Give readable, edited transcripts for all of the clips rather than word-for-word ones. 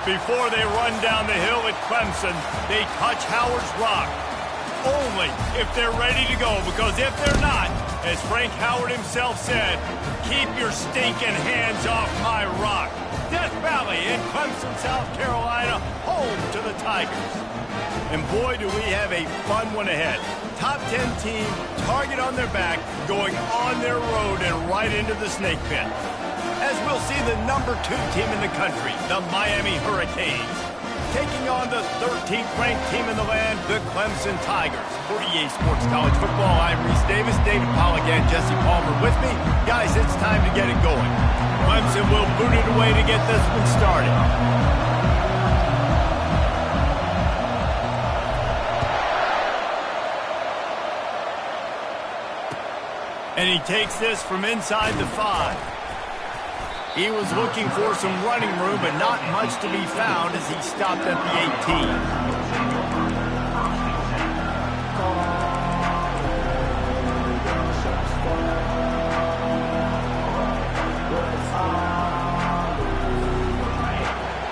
Before they run down the hill at Clemson, they touch Howard's rock. Only if they're ready to go, because if they're not, as Frank Howard himself said, keep your stinking hands off my rock. Death Valley in Clemson, South Carolina, home to the Tigers. And boy, do we have a fun one ahead. Top 10 team, target on their back, going on their road and right into the snake pit. As we'll see the number 2 team in the country, the Miami Hurricanes, taking on the 13th ranked team in the land, the Clemson Tigers. For EA Sports College Football, I'm Reese Davis, David Pollack, and Jesse Palmer with me. Guys, it's time to get it going. Clemson will boot it away to get this one started. And he takes this from inside the 5. He was looking for some running room, but not much to be found as he stopped at the 18.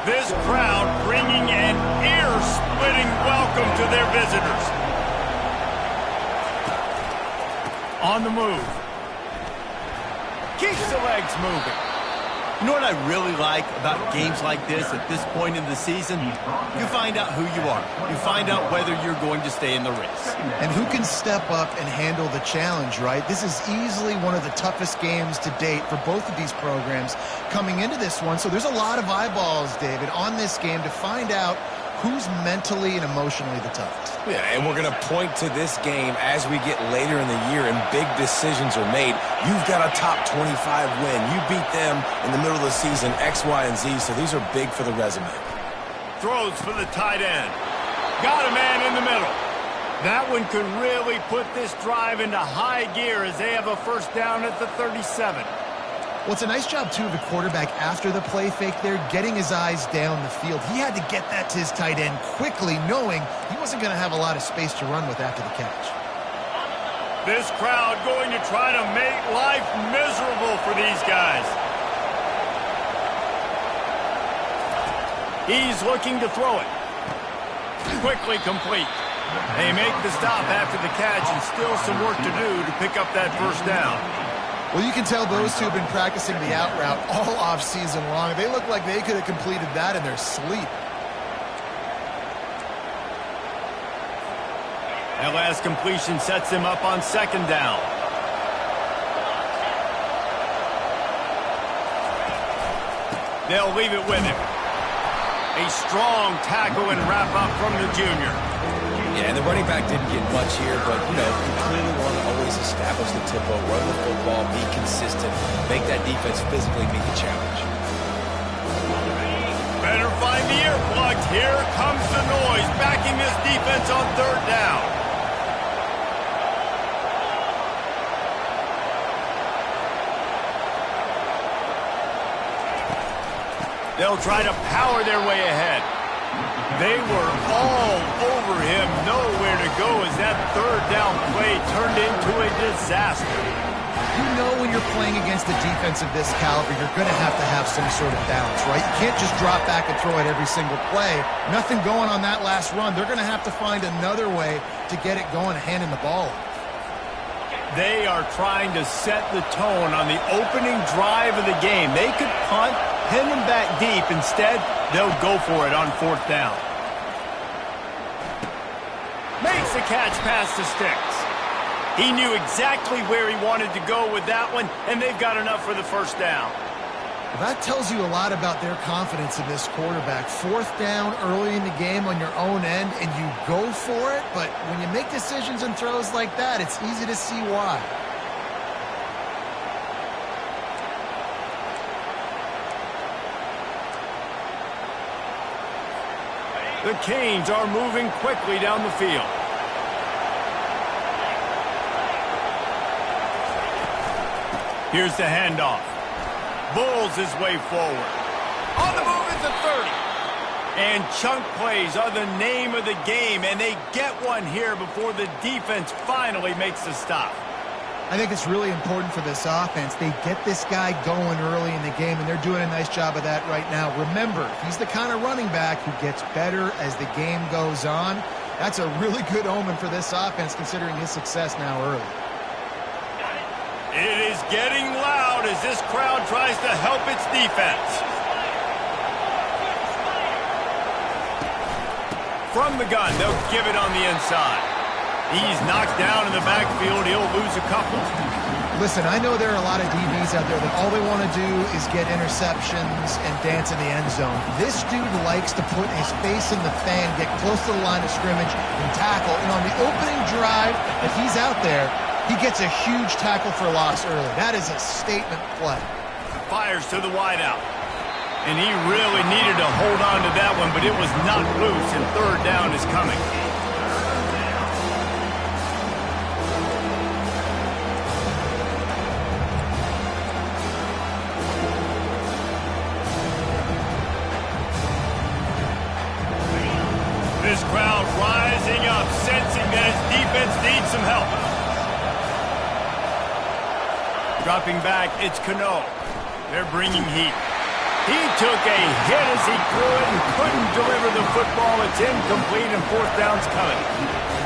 This crowd bringing an ear-splitting welcome to their visitors. On the move. Keeps the legs moving. You know what I really like about games like this at this point in the season? You find out who you are. You find out whether you're going to stay in the race. And who can step up and handle the challenge, right? This is easily one of the toughest games to date for both of these programs coming into this one. So there's a lot of eyeballs, David, on this game to find out who's mentally and emotionally the toughest. Yeah, and we're going to point to this game as we get later in the year and big decisions are made. You've got a top 25 win. You beat them in the middle of the season, X, Y, and Z, so these are big for the resume. Throws for the tight end. Got a man in the middle. That one could really put this drive into high gear as they have a first down at the 37. Well, it's a nice job, too, of the quarterback after the play fake there, getting his eyes down the field. He had to get that to his tight end quickly, knowing he wasn't going to have a lot of space to run with after the catch. This crowd going to try to make life miserable for these guys. He's looking to throw it. Quickly complete. They make the stop after the catch, and still some work to do to pick up that first down. Well, you can tell those two have been practicing the out route all off-season long. They look like they could have completed that in their sleep. That last completion sets him up on second down. They'll leave it with him. A strong tackle and wrap-up from the junior. Yeah, and the running back didn't get much here, but, you clearly want to always establish the tempo, run the football, be consistent, make that defense physically meet the challenge. Better find the earplugs. Here comes the noise, backing this defense on third down. They'll try to power their way ahead. They were all over him, nowhere to go as that third down play turned into a disaster. You know when you're playing against a defense of this caliber, you're going to have some sort of balance, right? You can't just drop back and throw it every single play. Nothing going on that last run. They're going to have to find another way to get it going, handing the ball off. They are trying to set the tone on the opening drive of the game. They could punt, pin them back deep. Instead, they'll go for it on fourth down. Makes the catch past the sticks. He knew exactly where he wanted to go with that one, and they've got enough for the first down. Well, that tells you a lot about their confidence in this quarterback. Fourth down early in the game on your own end, and you go for it, but when you make decisions and throws like that, it's easy to see why. The Canes are moving quickly down the field. Here's the handoff. Bulls his way forward. On the move at the 30. And chunk plays are the name of the game, and they get one here before the defense finally makes the stop. I think it's really important for this offense. They get this guy going early in the game, and they're doing a nice job of that right now. Remember, he's the kind of running back who gets better as the game goes on. That's a really good omen for this offense, considering his success now early. It is getting loud as this crowd tries to help its defense. From the gun, they'll give it on the inside. He's knocked down in the backfield. He'll lose a couple. Listen, I know there are a lot of DBs out there that all they want to do is get interceptions and dance in the end zone. This dude likes to put his face in the fan, get close to the line of scrimmage, and tackle. And on the opening drive, if he's out there, he gets a huge tackle for loss early. That is a statement play. Fires to the wideout. And he really needed to hold on to that one, but it was not loose, and third down is coming. This crowd rising up, sensing that his defense needs some help. Dropping back, it's Cano. They're bringing heat. He took a hit as he threw it and couldn't deliver the football. It's incomplete and fourth down's coming.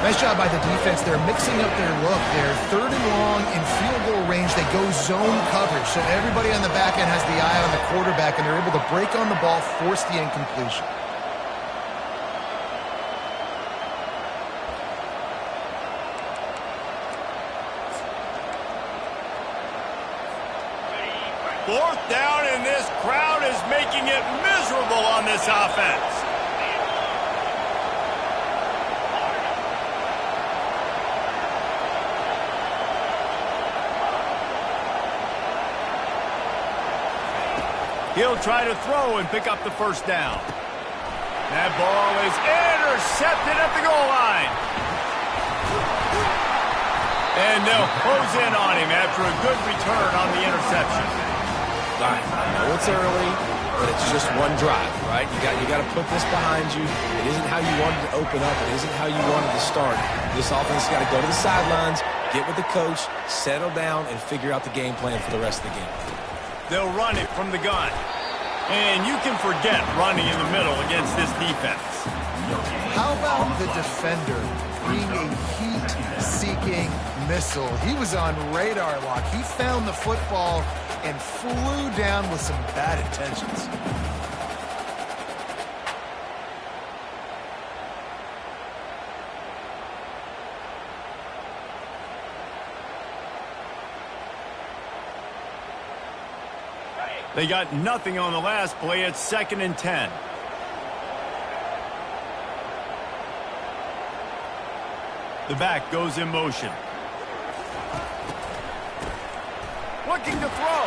Nice job by the defense. They're mixing up their look. They're third and long in field goal range. They go zone coverage. So everybody on the back end has the eye on the quarterback, and they're able to break on the ball, force the incompletion. Fourth down, and this crowd is making it miserable on this offense. He'll try to throw and pick up the first down. That ball is intercepted at the goal line. And they'll close in on him after a good return on the interception. I know it's early, but it's just one drive, right? You got to put this behind you. It isn't how you wanted to open up. It isn't how you wanted to start. This offense has got to go to the sidelines, get with the coach, settle down, and figure out the game plan for the rest of the game. They'll run it from the gun. And you can forget running in the middle against this defense. How about the defender being a heat-seeking missile? He was on radar lock. He found the football and flew down with some bad intentions. They got nothing on the last play. It's 2nd and 10. The back goes in motion. Looking to throw.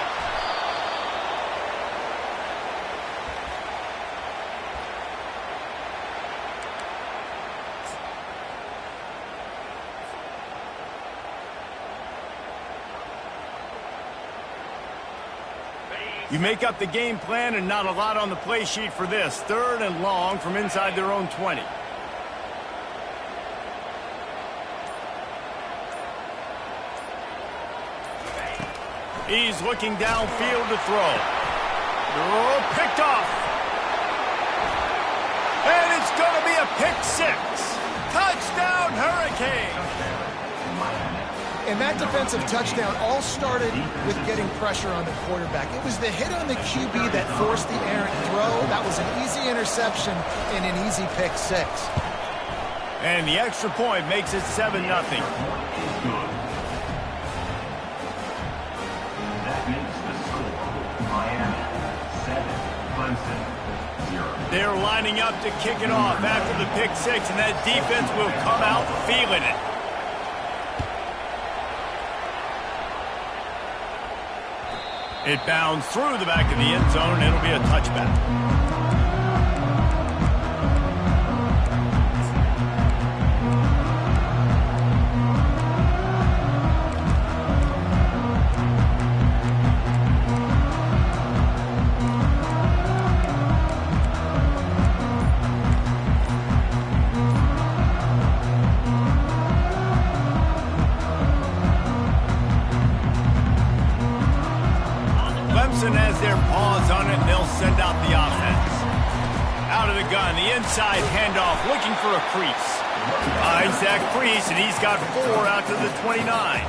You make up the game plan and not a lot on the play sheet for this. 3rd and long from inside their own 20. He's looking downfield to throw. Oh, picked off. And it's going to be a pick 6. Touchdown, Hurricane. And that defensive touchdown all started with getting pressure on the quarterback. It was the hit on the QB that forced the errant throw. That was an easy interception and an easy pick 6. And the extra point makes it 7-0. They're lining up to kick it off after the pick 6, and that defense will come out feeling it. It bounds through the back of the end zone, and it'll be a touchback. inside handoff, looking for a crease. Finds that crease, and he's got 4 out to the 29.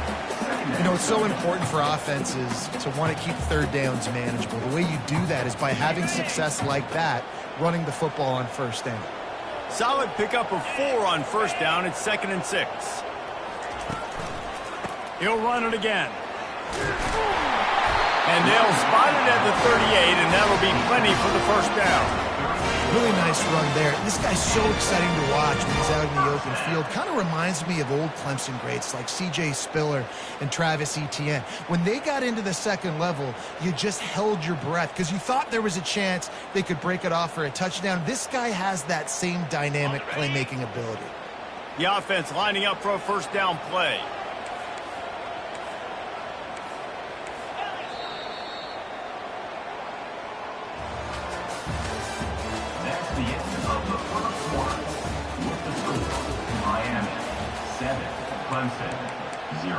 You know, it's so important for offenses to want to keep third downs manageable. The way you do that is by having success like that, running the football on first down. Solid pickup of 4 on first down. It's 2nd and 6. He'll run it again. And they'll spot it at the 38, and that'll be plenty for the first down. Really nice run there. This guy's so exciting to watch when he's out in the open field. Kind of reminds me of old Clemson greats like C.J. Spiller and Travis Etienne. When they got into the second level, you just held your breath because you thought there was a chance they could break it off for a touchdown. This guy has that same dynamic playmaking ability. The offense lining up for a first down play. Clemson, 0.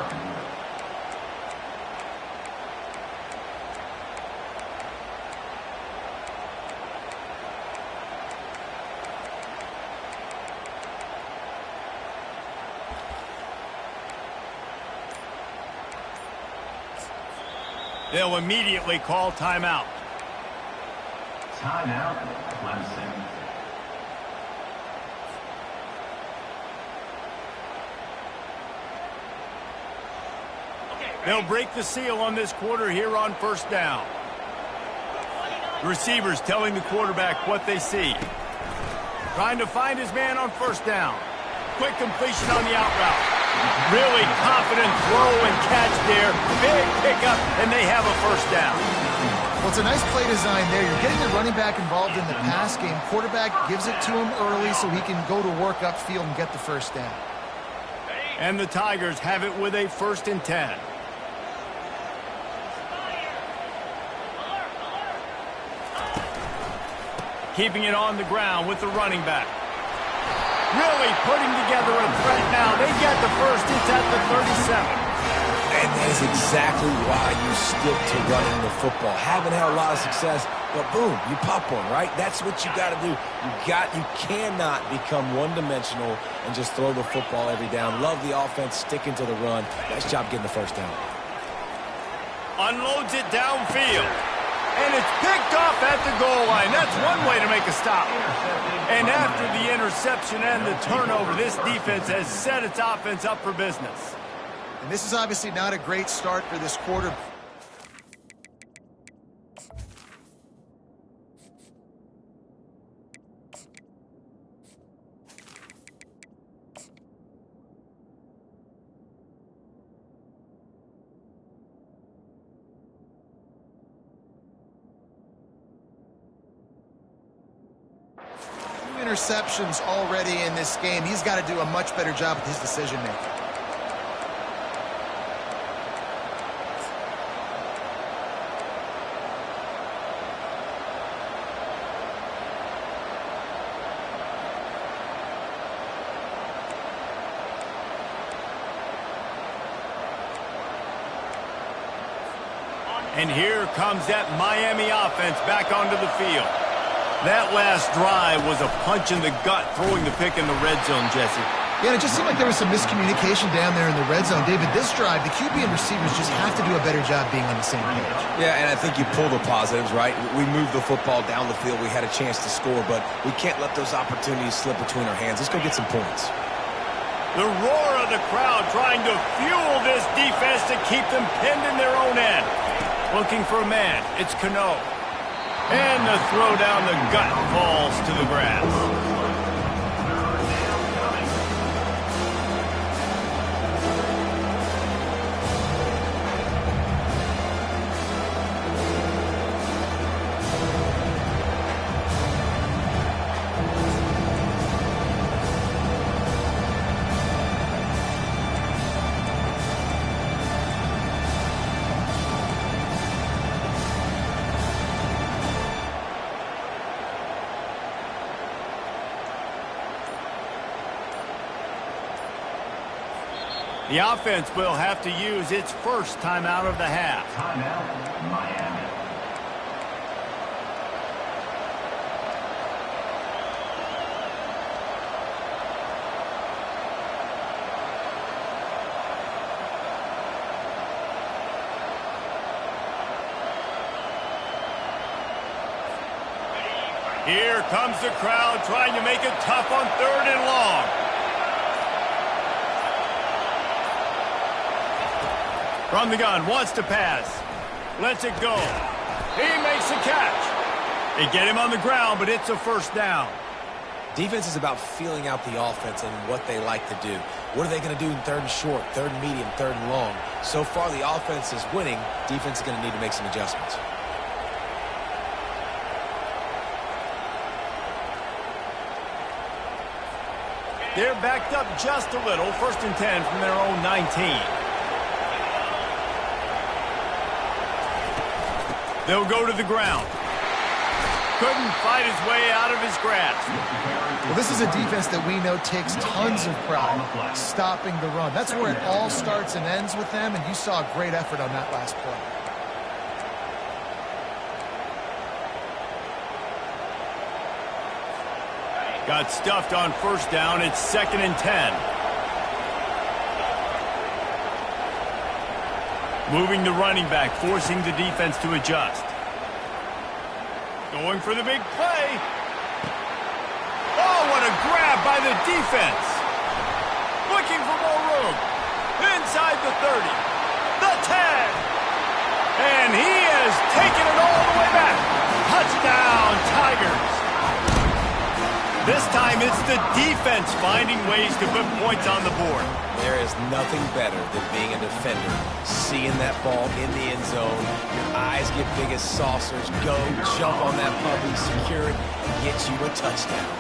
They'll immediately call timeout. Timeout, Clemson. They'll break the seal on this quarter here on first down. The receivers telling the quarterback what they see. Trying to find his man on first down. Quick completion on the out route. Really confident throw and catch there. Big pickup, and they have a first down. Well, it's a nice play design there. You're getting the running back involved in the pass game. Quarterback gives it to him early so he can go to work upfield and get the first down. And the Tigers have it with a 1st and 10. Keeping it on the ground with the running back. Really putting together a threat now. They get the first. It's at the 37. And that is exactly why you stick to running the football. Haven't had a lot of success, but boom, you pop one, right? That's what you got to do. You cannot become one-dimensional and just throw the football every down. Love the offense, sticking to the run. Nice job getting the first down. Unloads it downfield. And it's picked off at the goal line. That's one way to make a stop. And after the interception and the turnover, this defense has set its offense up for business. And this is obviously not a great start for this quarter. Interceptions already in this game. He's got to do a much better job with his decision making. And here comes that Miami offense back onto the field. That last drive was a punch in the gut, throwing the pick in the red zone, Jesse. Yeah, and it just seemed like there was some miscommunication down there in the red zone. David, this drive, the QB and receivers just have to do a better job being on the same page. Yeah, and I think you pull the positives, right? We moved the football down the field. We had a chance to score, but we can't let those opportunities slip between our hands. Let's go get some points. The roar of the crowd trying to fuel this defense to keep them pinned in their own end. Looking for a man. It's Cano. And the throw down the gut falls to the grass. The offense will have to use its first timeout of the half. Timeout, Miami. Here comes the crowd trying to make it tough on 3rd and long. From the gun, wants to pass. Lets it go. He makes the catch. They get him on the ground, but it's a first down. Defense is about feeling out the offense and what they like to do. What are they going to do in 3rd and short, 3rd and medium, 3rd and long? So far, the offense is winning. Defense is going to need to make some adjustments. They're backed up just a little. 1st and 10 from their own 19. They'll go to the ground. Couldn't fight his way out of his grasp. Well, this is a defense that we know takes tons of pride stopping the run. That's where it all starts and ends with them, and you saw a great effort on that last play. Got stuffed on 1st down. It's 2nd and 10. Moving the running back, forcing the defense to adjust. Going for the big play. Oh, what a grab by the defense. Looking for more room. Inside the 30. The 10. And he has taken it all the way back. Touchdown, Tigers. This time it's the defense finding ways to put points on the board. There is nothing better than being a defender. Seeing that ball in the end zone, your eyes get big as saucers. Go, jump on that puppy, secure it, and get you a touchdown.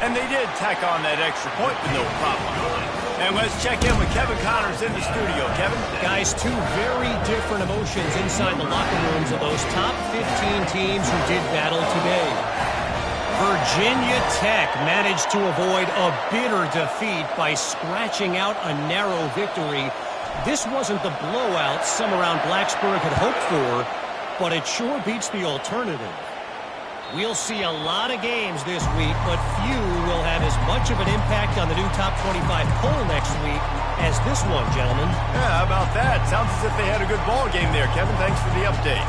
And they did tack on that extra point with no problem. And let's check in with Kevin Connors in the studio. Kevin? Guys, two very different emotions inside the locker rooms of those top 15 teams who did battle today. Virginia Tech managed to avoid a bitter defeat by scratching out a narrow victory. This wasn't the blowout some around Blacksburg had hoped for, but it sure beats the alternative. We'll see a lot of games this week, but few will have as much of an impact on the new top 25 poll next week as this one, gentlemen. Yeah, how about that? Sounds as if they had a good ball game there, Kevin. Thanks for the update.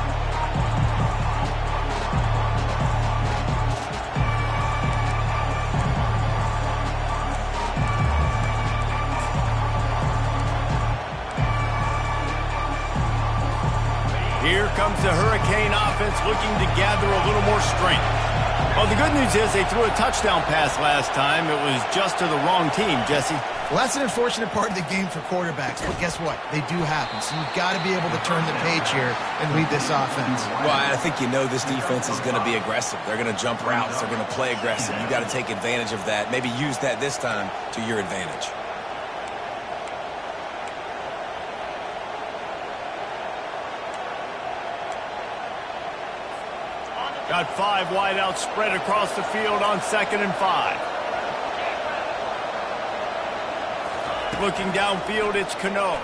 Here comes the Hurricane offense looking to gather a little more strength. Well, the good news is they threw a touchdown pass last time. It was just to the wrong team, Jesse. Well, that's an unfortunate part of the game for quarterbacks, but guess what? They do happen, so you've got to be able to turn the page here and lead this offense. Well, I think you know this defense is going to be aggressive. They're going to jump routes. They're going to play aggressive. You've got to take advantage of that. Maybe use that this time to your advantage. Got 5 wideouts spread across the field on 2nd and 5. Looking downfield, it's Cano.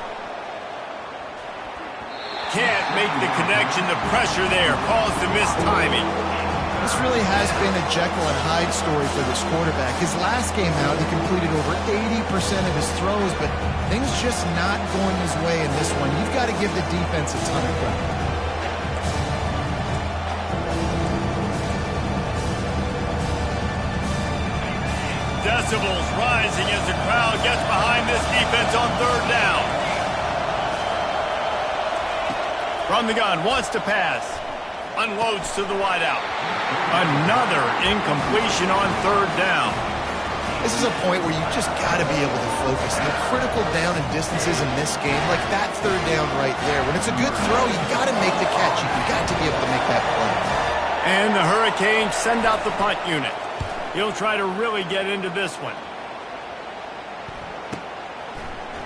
Can't make the connection. The pressure there caused the mistiming. This really has been a Jekyll and Hyde story for this quarterback. His last game out, he completed over 80% of his throws, but things just not going his way in this one. You've got to give the defense a ton of credit. Decibels rising as the crowd gets behind this defense on 3rd down. From the gun, wants to pass. Unloads to the wideout. Another incompletion on 3rd down. This is a point where you just got to be able to focus. The critical down and distances in this game, like that 3rd down right there. When it's a good throw, you got to make the catch. You've got to be able to make that play. And the Hurricanes send out the punt unit. He'll try to really get into this one.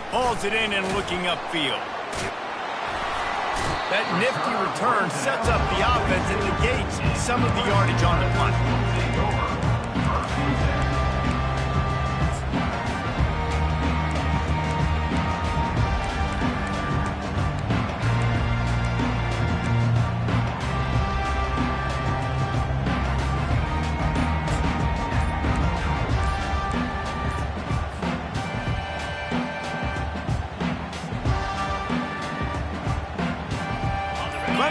Hauls it in and looking upfield. That nifty return sets up the offense and negates some of the yardage on the punt.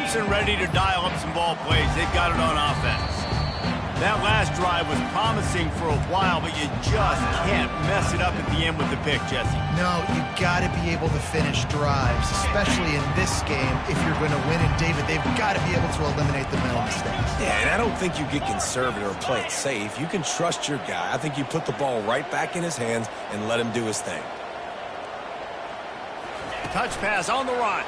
Clemson ready to dial up some ball plays. They've got it on offense. That last drive was promising for a while, but you just can't mess it up at the end with the pick, Jesse. No, you got to be able to finish drives, especially in this game if you're going to win. And, David, they've got to be able to eliminate the mental mistakes. Yeah, and I don't think you get conservative or play it safe. You can trust your guy. I think you put the ball right back in his hands and let him do his thing. Touch pass on the run.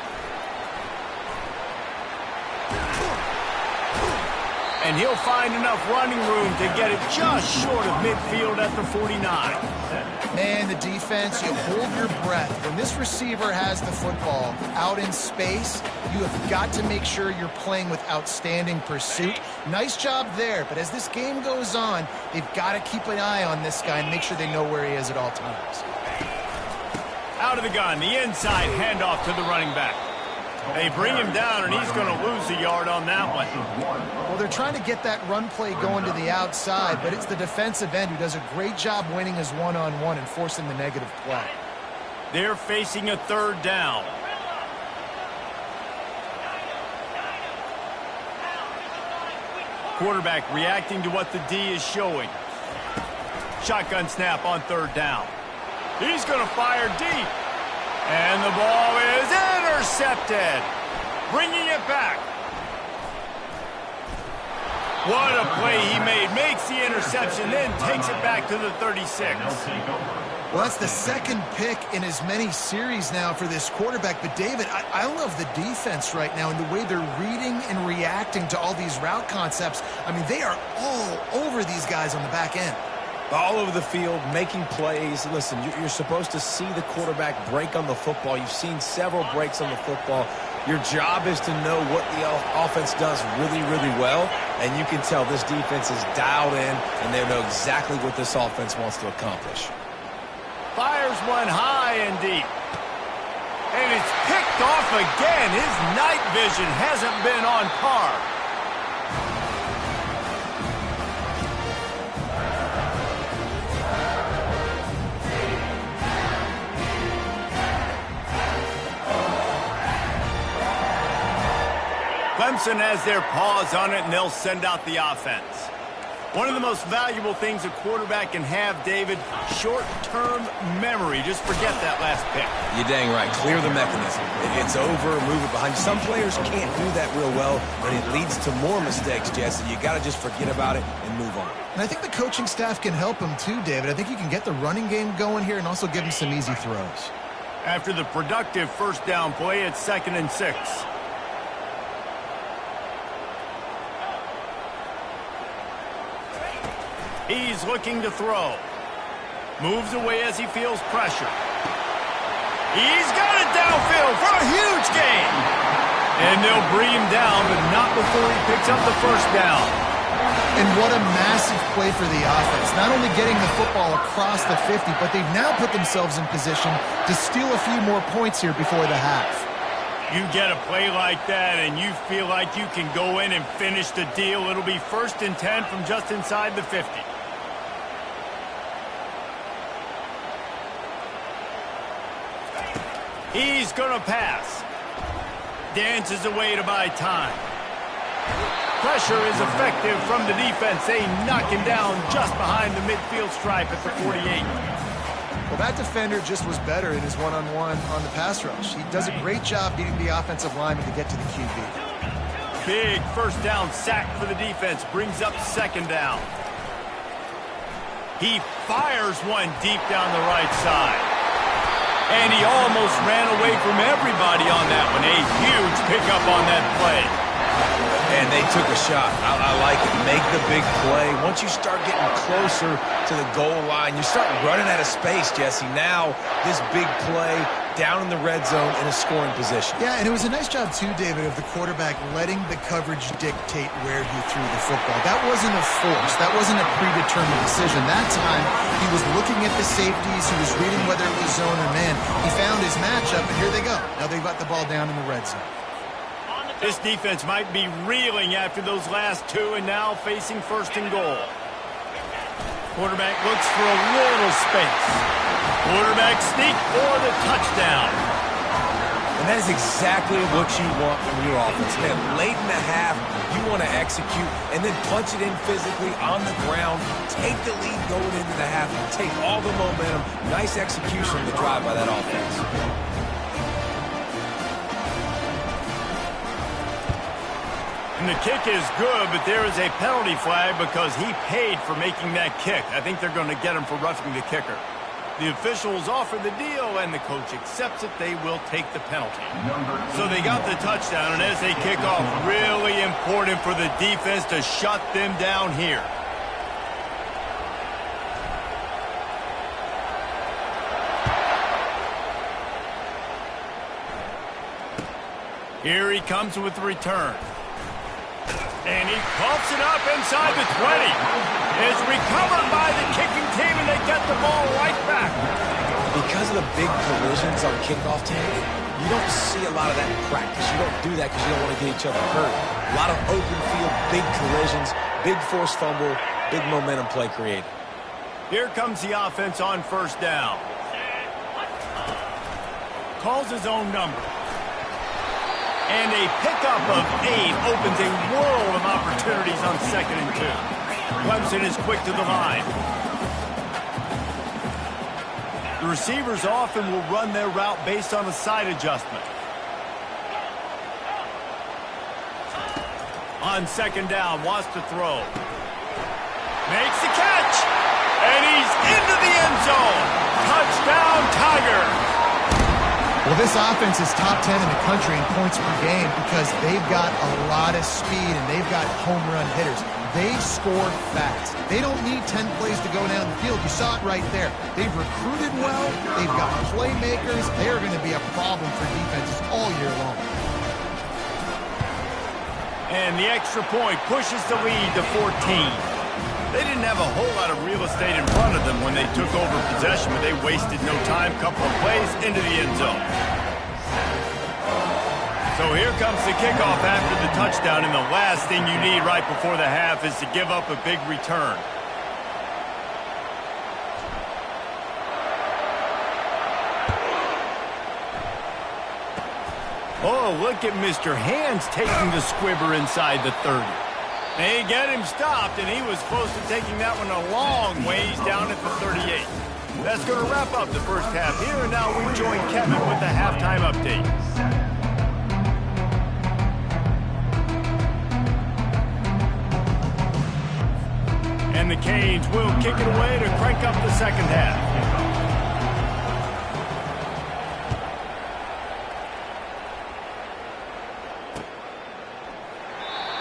And he'll find enough running room to get it just short of midfield at the 49. Man, the defense, you hold your breath. When this receiver has the football out in space, you have got to make sure you're playing with outstanding pursuit. Nice job there, but as this game goes on, they've got to keep an eye on this guy and make sure they know where he is at all times. Out of the gun, the inside handoff to the running back. They bring him down, and he's going to lose a yard on that one. Well, they're trying to get that run play going to the outside, but it's the defensive end who does a great job winning his one-on-one and forcing the negative play. They're facing a third down. Quarterback reacting to what the D is showing. Shotgun snap on third down. He's going to fire deep. And the ball is intercepted. Bringing it back. What a play he made. Makes the interception, then takes it back to the 36. Well, that's the second pick in as many series now for this quarterback. But, David, I love the defense right now and the way they're reading and reacting to all these route concepts. I mean, they are all over these guys on the back end. All over the field, making plays. Listen, you're supposed to see the quarterback break on the football. You've seen several breaks on the football. Your job is to know what the offense does really, really well, and you can tell this defense is dialed in, and they know exactly what this offense wants to accomplish. Fires one high and deep. And it's picked off again. His night vision hasn't been on par. Clemson has their paws on it, and they'll send out the offense. One of the most valuable things a quarterback can have, David, short-term memory. Just forget that last pick. You're dang right. Clear the mechanism. It's over, move it behind you. Some players can't do that real well, but it leads to more mistakes, Jesse. You got to just forget about it and move on. And I think the coaching staff can help him too, David. I think you can get the running game going here and also give him some easy throws. After the productive first down play, it's 2nd and 6. He's looking to throw. Moves away as he feels pressure. He's got it downfield for a huge gain. And they'll bring him down, but not before he picks up the first down. And what a massive play for the offense. Not only getting the football across the 50, but they've now put themselves in position to steal a few more points here before the half. You get a play like that, and you feel like you can go in and finish the deal. It'll be 1st and 10 from just inside the 50. He's going to pass. Dances away to buy time. Pressure is effective from the defense. They knock him down just behind the midfield stripe at the 48. Well, that defender just was better in his one-on-one on the pass rush. He does a great job beating the offensive lineman to get to the QB. Big first down sack for the defense. Brings up 2nd down. He fires one deep down the right side. And he almost ran away from everybody on that one. A huge pickup on that play. And they took a shot. I like it. Make the big play. Once you start getting closer to the goal line, you start running out of space, Jesse. Now, this big play down in the red zone in a scoring position. Yeah, and it was a nice job, too, David, of the quarterback letting the coverage dictate where he threw the football. That wasn't a force. That wasn't a predetermined decision. That time, he was looking at the safeties. He was reading whether it was zone or man. He found his matchup, and here they go. Now they've got the ball down in the red zone. This defense might be reeling after those last two, and now facing 1st and goal. Quarterback looks for a little space. Quarterback sneak for the touchdown. And And that is exactly what you want from your offense. Man, late in the half, you want to execute and then punch it in physically on the ground, take the lead going into the half, and take all the momentum. Nice execution on the drive by that offense. And the kick is good, but there is a penalty flag because he paid for making that kick. I think they're going to get him for roughing the kicker. The officials offer the deal, and the coach accepts it. They will take the penalty. So they got the touchdown, and as they kick off, really important for the defense to shut them down here. Here he comes with the return. And he coughs it up inside the 20. It's recovered by the kicking team, and they get the ball right back. Because of the big collisions on kickoff time, you don't see a lot of that in practice. You don't do that because you don't want to get each other hurt. A lot of open field, big collisions, big forced fumble, big momentum play created. Here comes the offense on first down. Calls his own number. And a pickup of 8 opens a world of opportunities on 2nd and 2. Clemson is quick to the line. The receivers often will run their route based on a side adjustment. On 2nd down, wants to throw. Makes the catch. And he's into the end zone. Touchdown, Tiger. Well, this offense is top 10 in the country in points per game because they've got a lot of speed and they've got home run hitters. They score fast. They don't need 10 plays to go down the field. You saw it right there. They've recruited well. They've got playmakers. They're going to be a problem for defenses all year long. And the extra point pushes the lead to 14. They didn't have a whole lot of real estate in front of them when they took over possession, but they wasted no time. Couple of plays into the end zone. So here comes the kickoff after the touchdown, and the last thing you need right before the half is to give up a big return. Oh, look at Mr. Hands taking the squibber inside the 30. They get him stopped, and he was close to taking that one a long ways down at the 38. That's going to wrap up the first half here, and now we join Kevin with the halftime update. And the Canes will kick it away to crank up the second half.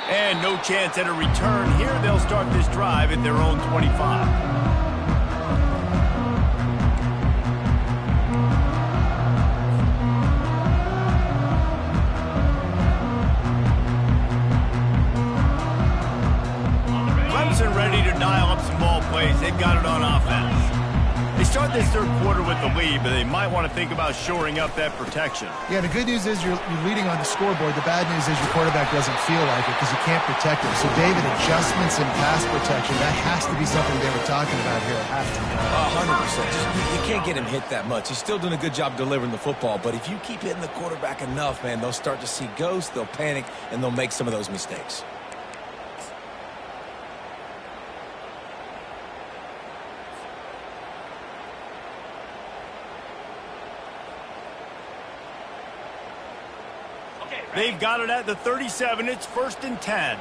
And no chance at a return here. They'll start this drive at their own 25. Clemson ready to dial up some ball plays. They've got it on offense. They start this third quarter with the lead, but they might want to think about shoring up that protection. Yeah, the good news is you're leading on the scoreboard. The bad news is your quarterback doesn't feel like it because you can't protect him. So, David, adjustments in pass protection, that has to be something they were talking about here at halftime. 100%. You can't get him hit that much. He's still doing a good job delivering the football, but if you keep hitting the quarterback enough, man, they'll start to see ghosts, they'll panic, and they'll make some of those mistakes. They've got it at the 37. It's 1st and 10.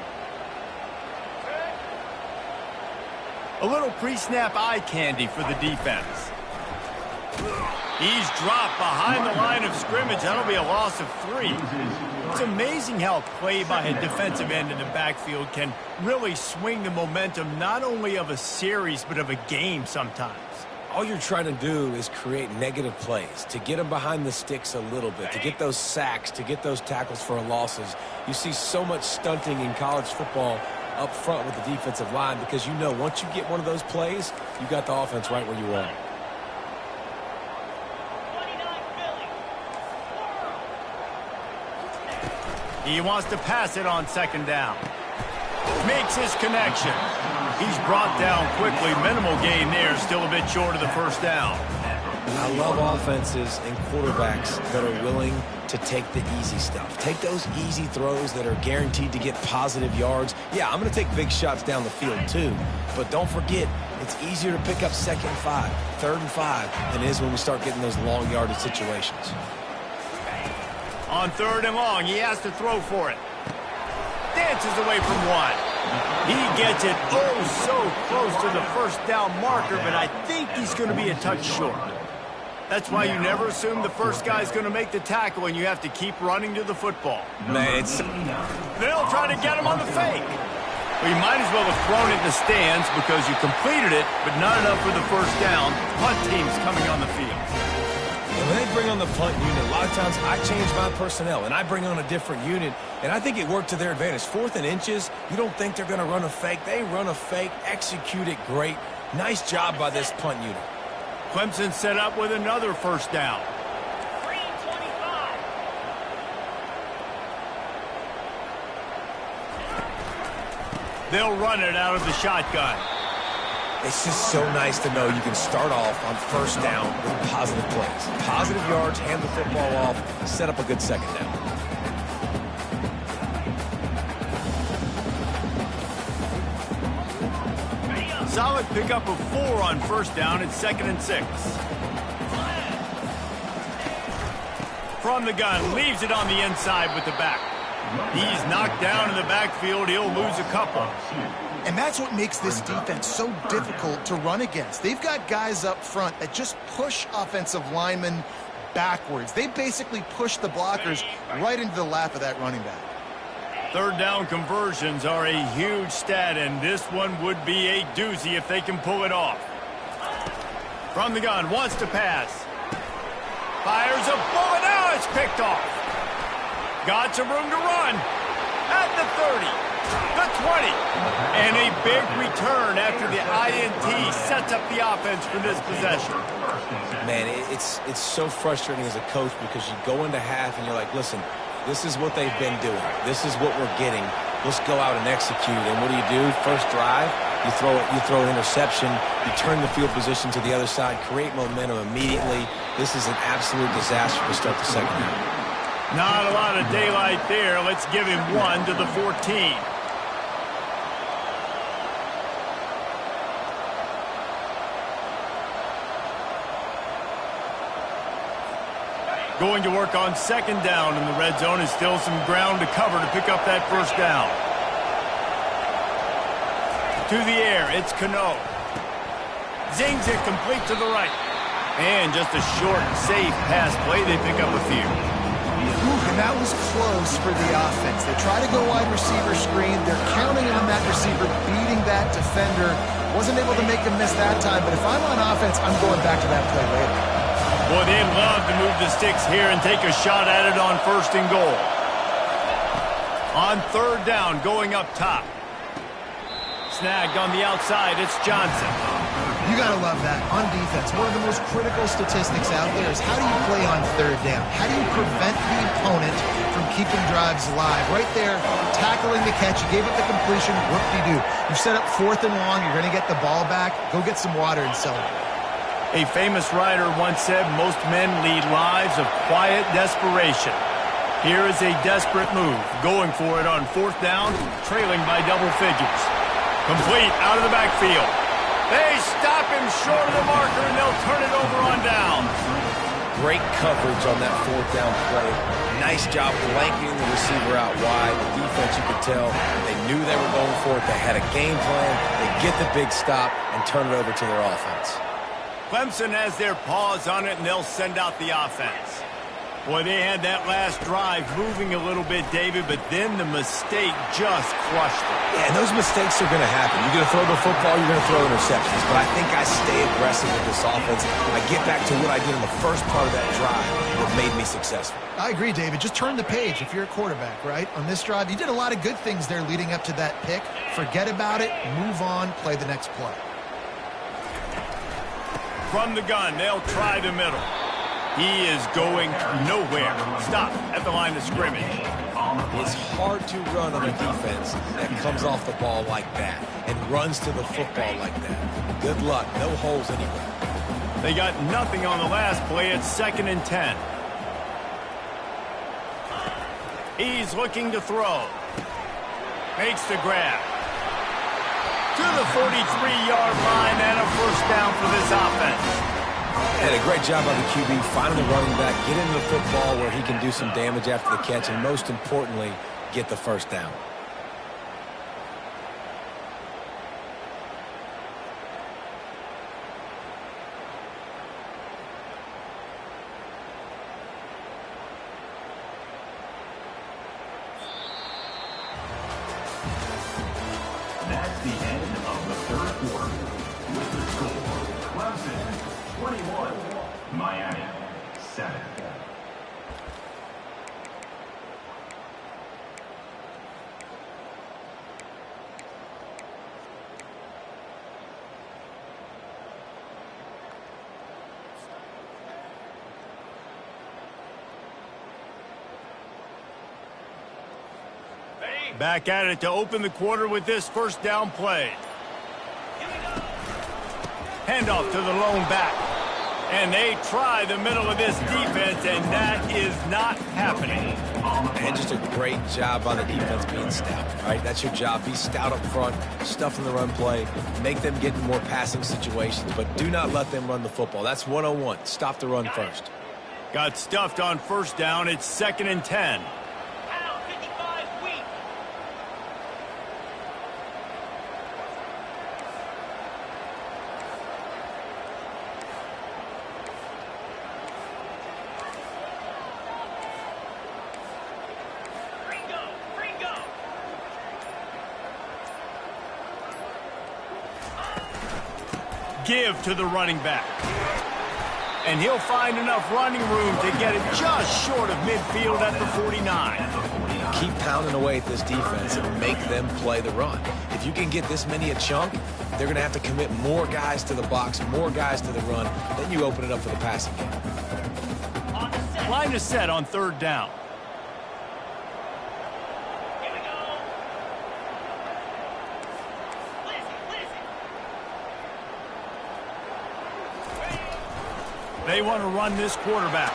A little pre-snap eye candy for the defense. He's dropped behind the line of scrimmage. That'll be a loss of 3. It's amazing how a play by a defensive end in the backfield can really swing the momentum not only of a series but of a game sometimes. All you're trying to do is create negative plays, to get them behind the sticks a little bit, to get those sacks, to get those tackles for losses. You see so much stunting in college football up front with the defensive line because you know once you get one of those plays, you got the offense right where you want it. He wants to pass it on 2nd down. Makes his connection. He's brought down quickly. Minimal gain there. Still a bit short of the 1st down. I love offenses and quarterbacks that are willing to take the easy stuff. Take those easy throws that are guaranteed to get positive yards. Yeah, I'm going to take big shots down the field too, but don't forget, it's easier to pick up 2nd and 5, 3rd and 5 than it is when we start getting those long yardage situations. On 3rd and long, he has to throw for it. Dances away from one. He gets it so close to the first down marker, but I think he's going to be a touch short. That's why you never assume the first guy's going to make the tackle, and you have to keep running to the football. Man, they'll try to get him on the fake. Well, you might as well have thrown it in the stands because you completed it, but not enough for the first down. Punt team's coming on the field. And when they bring on the punt unit, a lot of times I change my personnel, and I bring on a different unit, and I think it worked to their advantage. 4th and inches, you don't think they're going to run a fake. They run a fake, execute it great. Nice job by this punt unit. Clemson set up with another first down. They'll run it out of the shotgun. It's just so nice to know you can start off on 1st down with positive plays. Positive yards, hand the football off, set up a good 2nd down. Solid pickup of 4 on 1st down. It's 2nd and 6. From the gun, leaves it on the inside with the back. He's knocked down in the backfield. He'll lose a couple. And that's what makes this defense so difficult to run against. They've got guys up front that just push offensive linemen backwards. They basically push the blockers right into the lap of that running back. 3rd down conversions are a huge stat, and this one would be a doozy if they can pull it off. From the gun, wants to pass. Fires a bullet. Now it's picked off. Got some room to run. At the 30, the 20, and a big return after the INT sets up the offense for this possession. Man, it's so frustrating as a coach because you go into half and you're like, listen, this is what they've been doing. This is what we're getting. Let's go out and execute. And what do? First drive, you throw an interception, you turn the field position to the other side, create momentum immediately. This is an absolute disaster to start the 2nd half. Not a lot of daylight there. Let's give him 1 to the 14. Going to work on 2nd down in the red zone. Is still some ground to cover to pick up that first down. To the air, it's Cano. Zings it complete to the right. And just a short, safe pass play. They pick up a few. And that was close for the offense. They try to go wide receiver screen. They're counting on that receiver beating that defender. Wasn't able to make him miss that time, but if I'm on offense, I'm going back to that play later. Boy, they love to move the sticks here and take a shot at it on 1st and goal. On 3rd down, going up top. Snagged on the outside, it's Johnson. You got to love that. On defense, one of the most critical statistics out there is how do you play on 3rd down? How do you prevent the opponent from keeping drives alive? Right there, tackling the catch. You gave up the completion. Whoop-de-doo. You've set up 4th and long. You're going to get the ball back. Go get some water and celebrate. A famous writer once said, most men lead lives of quiet desperation. Here is a desperate move. Going for it on 4th down, trailing by double figures. Complete out of the backfield. They stop him short of the marker, and they'll turn it over on down. Great coverage on that 4th down play. Nice job blanketing the receiver out wide. The defense, you could tell, they knew they were going for it. They had a game plan. They get the big stop and turn it over to their offense. Clemson has their paws on it, and they'll send out the offense. Boy, they had that last drive moving a little bit, David, but then the mistake just crushed it. Yeah, and those mistakes are going to happen. You're going to throw the football, you're going to throw interceptions. But I think I stay aggressive with this offense. I get back to what I did in the first part of that drive that made me successful. I agree, David. Just turn the page if you're a quarterback, right? On this drive, you did a lot of good things there leading up to that pick. Forget about it, move on, play the next play. From the gun, they'll try the middle. He is going nowhere. Stop at the line of scrimmage. It's hard to run on a defense that comes off the ball like that and runs to the football like that. Good luck. No holes anywhere. They got nothing on the last play. It's 2nd and 10. He's looking to throw. Makes the grab. To the 43-yard line and a first down for this offense. And a great job by the QB finding the running back, get into the football where he can do some damage after the catch, and most importantly, get the first down. That's the end of the third quarter. With the score, Clemson 21, Miami 7. Back at it to open the quarter with this first down play. Handoff to the lone back. And they try the middle of this defense, and that is not happening. And just a great job by the defense being stout, right? That's your job. Be stout up front, stuff in the run play, make them get in more passing situations, but do not let them run the football. That's 101. Stop the run first. Got stuffed on first down. It's 2nd and 10. Give to the running back. And he'll find enough running room to get it just short of midfield at the 49. Keep pounding away at this defense and make them play the run. If you can get this many a chunk, they're going to have to commit more guys to the box, more guys to the run. Then you open it up for the passing game. Line is set on 3rd down. They want to run this quarterback.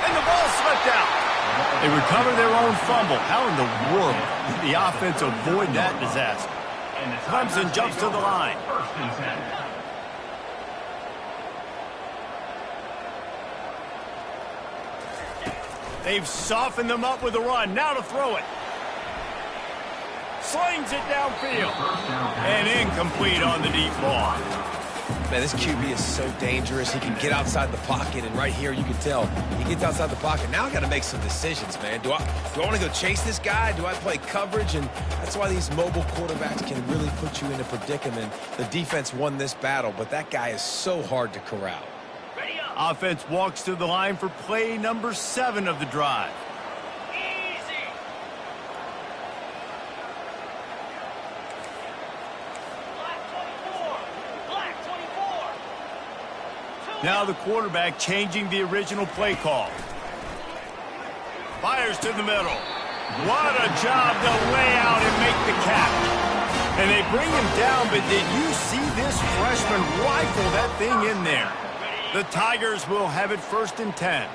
And the ball slipped out. They recover their own fumble. How in the world did the offense avoid that disaster? Clemson jumps to the line. 1st and 10. They've softened them up with a run. Now to throw it. Slings it downfield. And incomplete on the deep ball. Man, this QB is so dangerous. He can get outside the pocket, and right here you can tell he gets outside the pocket. Now I got to make some decisions, man. Do I want to go chase this guy? Do I play coverage? And that's why these mobile quarterbacks can really put you in a predicament. The defense won this battle, but that guy is so hard to corral. Offense walks to the line for play number 7 of the drive. Now the quarterback changing the original play call. Fires to the middle. What a job to lay out and make the catch. And they bring him down, but did you see this freshman rifle that thing in there? The Tigers will have it 1st and 10.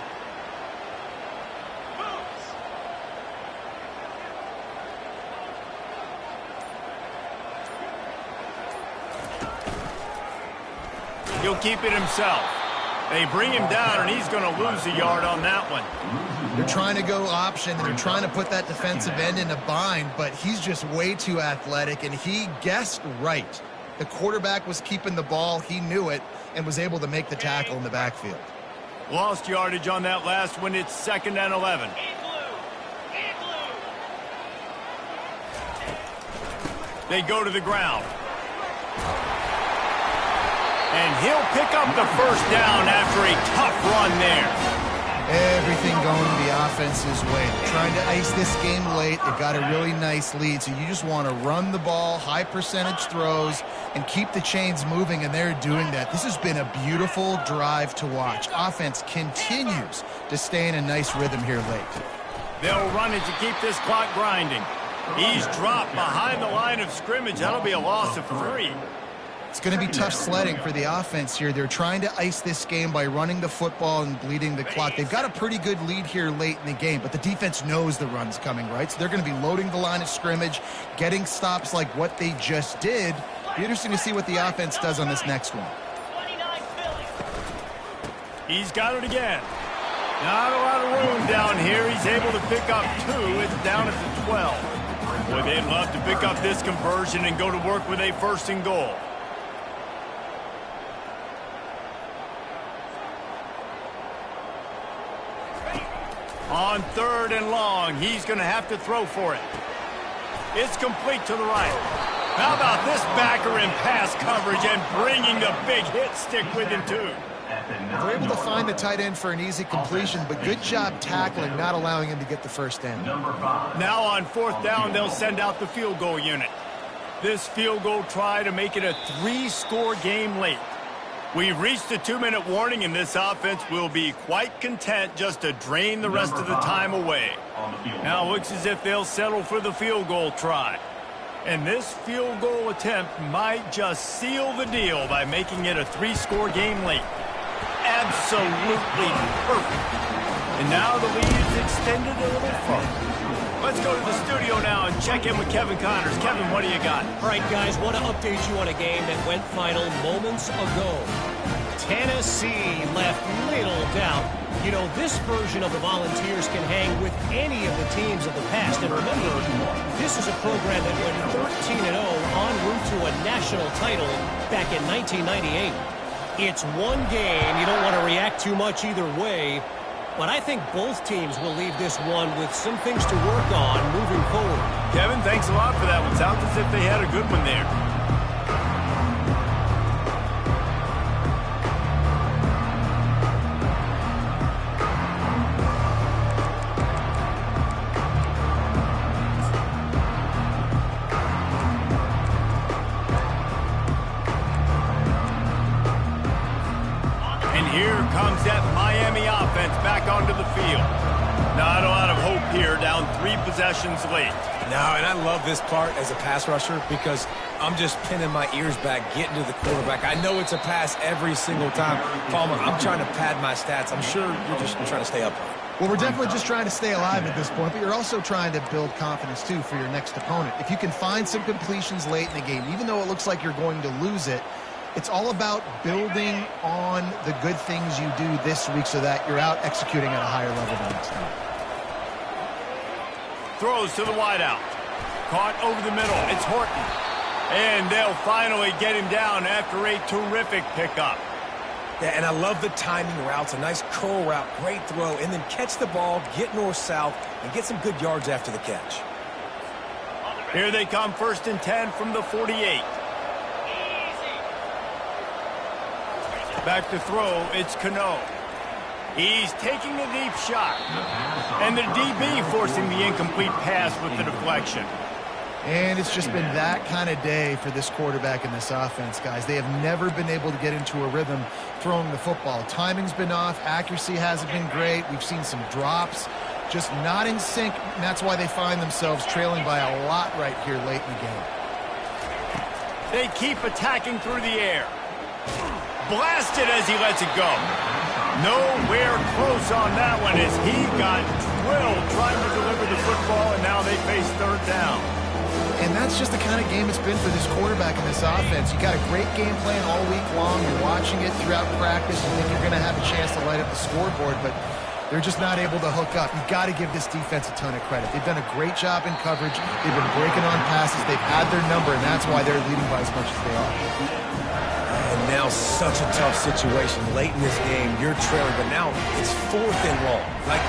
He'll keep it himself. They bring him down, and he's going to lose a yard on that one. They're trying to go option, and they're trying to put that defensive end in a bind, but he's just way too athletic, and he guessed right. The quarterback was keeping the ball. He knew it and was able to make the tackle in the backfield. Lost yardage on that last one. It's 2nd and 11. They go to the ground. And he'll pick up the first down after a tough run there. Everything going the offense's way. They're trying to ice this game late. They've got a really nice lead, so you just want to run the ball, high percentage throws, and keep the chains moving, and they're doing that. This has been a beautiful drive to watch. Offense continues to stay in a nice rhythm here late. They'll run it to keep this clock grinding. He's dropped behind the line of scrimmage. That'll be a loss of 3. It's going to be tough sledding for the offense here. They're trying to ice this game by running the football and bleeding the clock. They've got a pretty good lead here late in the game, but the defense knows the run's coming, right? So they're going to be loading the line of scrimmage, getting stops like what they just did. Be interesting to see what the offense does on this next one. He's got it again. Not a lot of room down here. He's able to pick up 2. It's down at the 12. Boy, they'd love to pick up this conversion and go to work with a 1st and goal. On 3rd and long, he's going to have to throw for it. It's complete to the right. How about this backer in pass coverage and bringing the big hit stick with him, too? They're able to find the tight end for an easy completion, but good job tackling, not allowing him to get the first down. Now on 4th down, they'll send out the field goal unit. This field goal try to make it a 3-score game late. We've reached a 2-minute warning, and this offense will be quite content just to drain the rest of the time away. Now it looks as if they'll settle for the field goal try. And this field goal attempt might just seal the deal by making it a 3-score game late. Absolutely perfect. And now the lead is extended a little further. Let's go to the studio now and check in with Kevin Connors. Kevin, what do you got? All right, guys, want to update you on a game that went final moments ago. Tennessee left little doubt. You know, this version of the Volunteers can hang with any of the teams of the past. And remember, this is a program that went 13-0 en route to a national title back in 1998. It's one game. You don't want to react too much either way. But I think both teams will leave this one with some things to work on moving forward. Kevin, thanks a lot for that one. Sounds as if they had a good one there. Here comes that Miami offense back onto the field. Not a lot of hope here, down 3 possessions late. No, and I love this part as a pass rusher because I'm just pinning my ears back, getting to the quarterback. I know it's a pass every single time. Palmer, I'm trying to pad my stats. I'm sure you're just trying to stay upright. Well, we're definitely just trying to stay alive at this point, but you're also trying to build confidence, too, for your next opponent. If you can find some completions late in the game, even though it looks like you're going to lose it, it's all about building on the good things you do this week so that you're out executing at a higher level the next time. Throws to the wideout. Caught over the middle. It's Horton. And they'll finally get him down after a terrific pickup. Yeah, and I love the timing routes. A nice curl route, great throw, and then catch the ball, get north-south, and get some good yards after the catch. Here they come, 1st and 10 from the 48. Back to throw, it's Cano. He's taking a deep shot. And the DB forcing the incomplete pass with the deflection. And it's just been that kind of day for this quarterback and this offense, guys. They have never been able to get into a rhythm throwing the football. Timing's been off. Accuracy hasn't been great. We've seen some drops. Just not in sync, and that's why they find themselves trailing by a lot right here late in the game. They keep attacking through the air. Blasted as he lets it go. Nowhere close on that one as he got drilled trying to deliver the football, and now they face 3rd down. And that's just the kind of game it's been for this quarterback and this offense. You got a great game plan all week long. You're watching it throughout practice. You think you're going to have a chance to light up the scoreboard, but they're just not able to hook up. You've got to give this defense a ton of credit. They've done a great job in coverage. They've been breaking on passes. They've had their number, and that's why they're leading by as much as they are. And now such a tough situation. Late in this game, you're trailing, but now it's 4th and long. Like,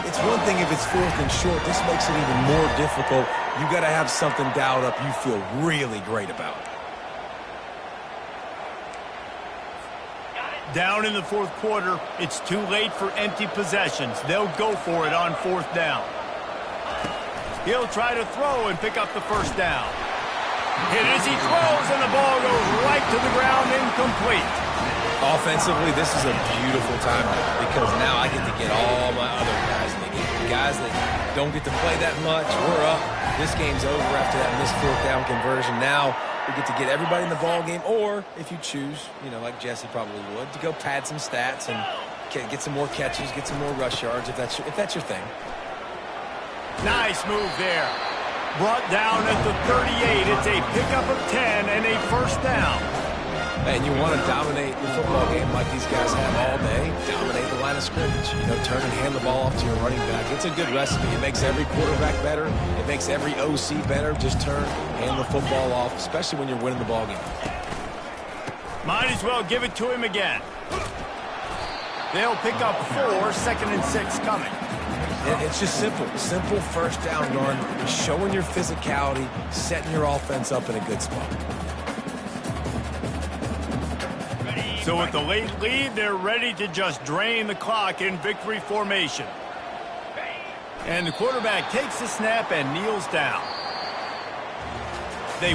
it's one thing if it's 4th and short. This makes it even more difficult. You got to have something dialed up you feel really great about. Down in the 4th quarter, it's too late for empty possessions. They'll go for it on 4th down. He'll try to throw and pick up the 1st down. Hit as he throws, and the ball goes right to the ground, incomplete. Offensively, this is a beautiful time because now I get to get all my other guys in the game. Guys that don't get to play that much, we're up. This game's over after that missed 4th down conversion. Now We get to get everybody in the ball game, or if you choose, like Jesse probably would, to go pad some stats and get some more catches, get some more rush yards, if that's your thing. Nice move there. Brought down at the 38. It's a pickup of 10 and a first down. And you want to dominate the football game like these guys have all day. Dominate the line of scrimmage. Turn and hand the ball off to your running back. It's a good recipe. It makes every quarterback better. It makes every OC better. Just turn, hand the football off, especially when you're winning the ball game. Might as well give it to him again. They'll pick up 4, 2nd and 6 coming. It's just simple. Simple first down run. Showing your physicality, setting your offense up in a good spot. So with the late lead, they're ready to just drain the clock in victory formation. And the quarterback takes the snap and kneels down.